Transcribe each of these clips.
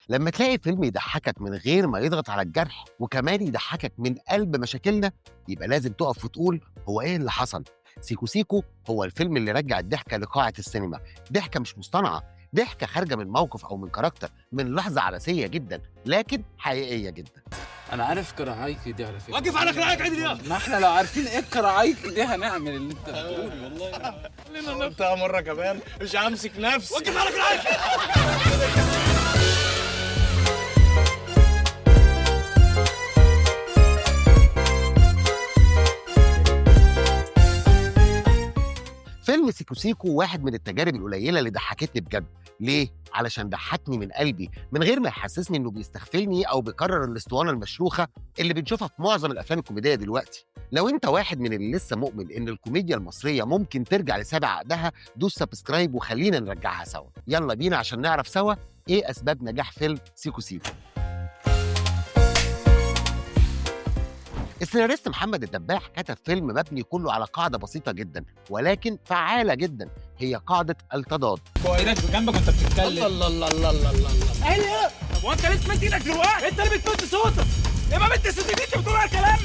لما تلاقي فيلم يضحكك من غير ما يضغط على الجرح وكمان يضحكك من قلب مشاكلنا، يبقى لازم تقف وتقول هو ايه اللي حصل. سيكو سيكو هو الفيلم اللي رجع الضحكه لقاعه السينما، ضحكه مش مصطنعه، ضحكه خارجه من موقف او من كاركتر، من لحظه عبثيه جدا لكن حقيقيه جدا. انا عارف كراعيكي دي على فكره. وقف على كراعيك عدل يا. ما احنا لو عارفين ايه كراعيكي دي هنعمل اللي انت بتقوله. والله خلينا نفتح مره كمان، مش همسك نفسي. وقف على كراعيك. فيلم سيكو سيكو واحد من التجارب القليله اللي ضحكتني بجد. ليه؟ علشان ضحكني من قلبي من غير ما يحسسني انه بيستغفلني او بيكرر الاسطوانه المشروخه اللي بنشوفها في معظم الافلام الكوميديه دلوقتي. لو انت واحد من اللي لسه مؤمن ان الكوميديا المصريه ممكن ترجع لسابع عقدها، دوس سبسكرايب وخلينا نرجعها سوا. يلا بينا عشان نعرف سوا ايه اسباب نجاح فيلم سيكو سيكو. السيناريست محمد الدباح كتب فيلم مبني كله على قاعدة بسيطة جدا ولكن فعالة جدا، هي قاعدة التضاد. ايدك بجنبك وانت بتتكلم. الله الله الله الله الله. ايه؟ طب وانت ليه تمد ايدك دلوقتي؟ انت اللي بتمد صوتك. يا ما بنت صوتك انت بتقول على كلام.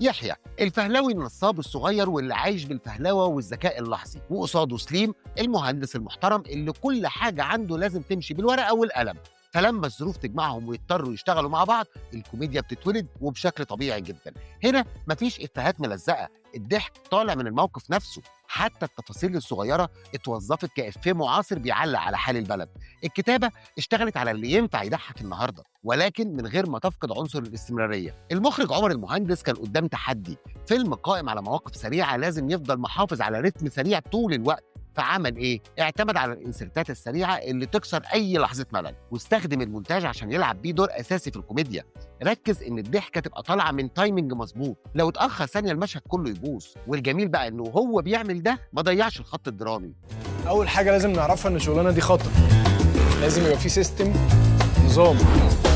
يحيى الفهلاوي النصاب الصغير واللي عايش بالفهلوة والذكاء اللحظي، وقصاده سليم المهندس المحترم اللي كل حاجة عنده لازم تمشي بالورقة والقلم. فلما الظروف تجمعهم ويضطروا يشتغلوا مع بعض، الكوميديا بتتولد وبشكل طبيعي جدا. هنا مفيش إفيهات ملزقة، الضحك طالع من الموقف نفسه. حتى التفاصيل الصغيرة اتوظفت كإفيه معاصر بيعلق على حال البلد. الكتابة اشتغلت على اللي ينفع يضحك النهاردة ولكن من غير ما تفقد عنصر الاستمرارية. المخرج عمر المهندس كان قدام تحدي، فيلم قائم على مواقف سريعة لازم يفضل محافظ على رتم سريع طول الوقت. فعمل ايه؟ اعتمد على الانسرتات السريعه اللي تكسر اي لحظه ملل، واستخدم المونتاج عشان يلعب بيه دور اساسي في الكوميديا. ركز ان الضحكه تبقى طالعه من تايمنج مظبوط، لو اتاخر ثانيه المشهد كله يبوظ. والجميل بقى انه هو بيعمل ده ما ضيعش الخط الدرامي. اول حاجه لازم نعرفها ان الشغلانه دي خطر، لازم يبقى في سيستم، نظام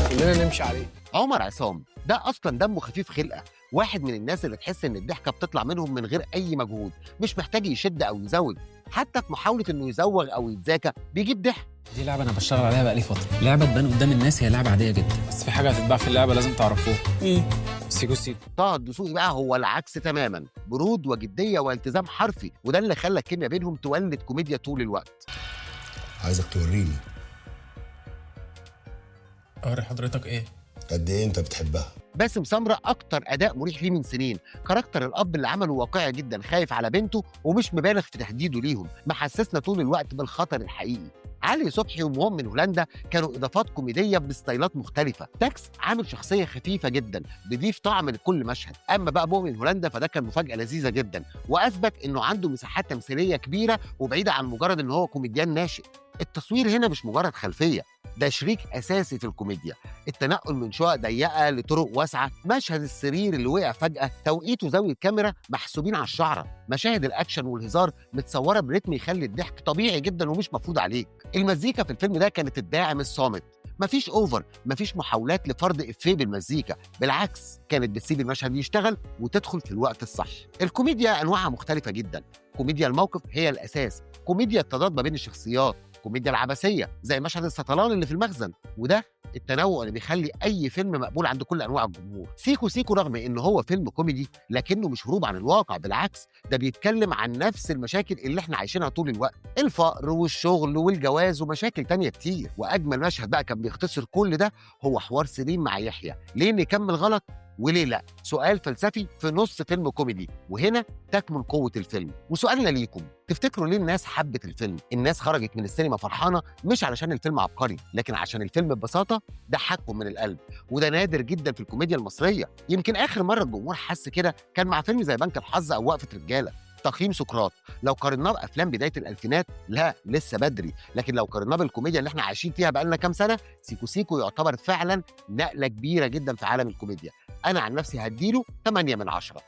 كلنا نمشي عليه. عمر عصام ده اصلا دمه خفيف خلقه، واحد من الناس اللي تحس ان الضحكه بتطلع منهم من غير اي مجهود، مش محتاج يشد او يزود. حتى في محاوله انه يزوغ او يتذاكى بيجيب ضحك. دي لعبه انا بشتغل عليها بقالي فتره، لعبه تبان قدام الناس هي لعبه عاديه جدا، بس في حاجه هتتباع في اللعبه لازم تعرفوها. ايه؟ سيكو سيكو. طه الدسوقي بقى هو العكس تماما، برود وجديه والتزام حرفي، وده اللي خلى الكيمياء بينهم تولد كوميديا طول الوقت. عايزك توريني اوري حضرتك ايه؟ قد ايه انت بتحبها. باسم سمرة أكتر أداء مريح ليه من سنين، كاركتر الأب اللي عمله واقعي جدا، خايف على بنته ومش مبالغ في تهديده ليهم، محسسنا طول الوقت بالخطر الحقيقي. علي صبحي ومهم من هولندا كانوا إضافات كوميدية بستايلات مختلفة. تاكس عامل شخصية خفيفة جدا بيضيف طعم لكل مشهد. أما بقى مؤمن هولندا فده كان مفاجأة لذيذة جدا، وأثبت إنه عنده مساحات تمثيلية كبيرة وبعيدة عن مجرد إن هو كوميديان ناشئ. التصوير هنا مش مجرد خلفية، ده شريك أساسي في الكوميديا. التنقل من شقق ضيقة لطرق واسعة، مشهد السرير اللي وقع فجأة، توقيت وزاوية كاميرا محسوبين على الشعرة، مشاهد الأكشن والهزار متصورة برتم يخلي الضحك طبيعي جدا ومش مفروض عليك. المزيكا في الفيلم ده كانت الداعم الصامت، مفيش اوفر، مفيش محاولات لفرض افيه بالمزيكا، بالعكس كانت بتسيب المشهد يشتغل وتدخل في الوقت الصح. الكوميديا انواعها مختلفه جدا، كوميديا الموقف هي الاساس، كوميديا التضاد ما بين الشخصيات، كوميديا العبثيه زي مشهد السطلان اللي في المخزن، وده التنوع اللي بيخلي اي فيلم مقبول عند كل انواع الجمهور. سيكو سيكو رغم ان هو فيلم كوميدي لكنه مش هروب عن الواقع، بالعكس ده بيتكلم عن نفس المشاكل اللي احنا عايشينها طول الوقت، الفقر والشغل والجواز ومشاكل تانية كتير. واجمل مشهد بقى كان بيختصر كل ده هو حوار سليم مع يحيى، ليه نكمل غلط وليه لا؟ سؤال فلسفي في نص فيلم كوميدي، وهنا تكمن قوة الفيلم. وسؤالنا ليكم، تفتكروا ليه الناس حبت الفيلم؟ الناس خرجت من السينما فرحانة مش علشان الفيلم عبقري، لكن عشان الفيلم ببساطة ضحكهم من القلب، وده نادر جدا في الكوميديا المصرية. يمكن آخر مرة الجمهور حس كده كان مع فيلم زي بنك الحظ أو وقفة رجالة. تقييم سقراط لو قارناه بافلام بدايه الالفينات لا لسه بدري، لكن لو قارناه بالكوميديا اللي احنا عايشين فيها بقالنا كام سنه، سيكو سيكو يعتبر فعلا نقله كبيره جدا في عالم الكوميديا. انا عن نفسي هديله 8 من 10.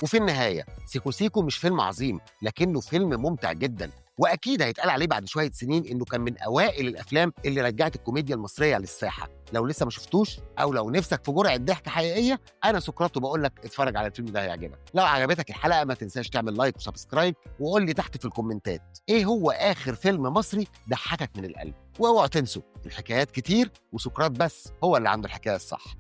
وفي النهايه سيكو سيكو مش فيلم عظيم لكنه فيلم ممتع جدا، واكيد هيتقال عليه بعد شويه سنين انه كان من اوائل الافلام اللي رجعت الكوميديا المصريه للساحه. لو لسه ما شفتوش او لو نفسك في جرعه ضحك حقيقيه، انا سقراط وبقول لك اتفرج على الفيلم ده هيعجبك. لو عجبتك الحلقه ما تنساش تعمل لايك وسبسكرايب، وقول لي تحت في الكومنتات ايه هو اخر فيلم مصري ضحكك من القلب. واوعوا تنسوا الحكايات كتير وسقراط بس هو اللي عنده الحكايه الصح.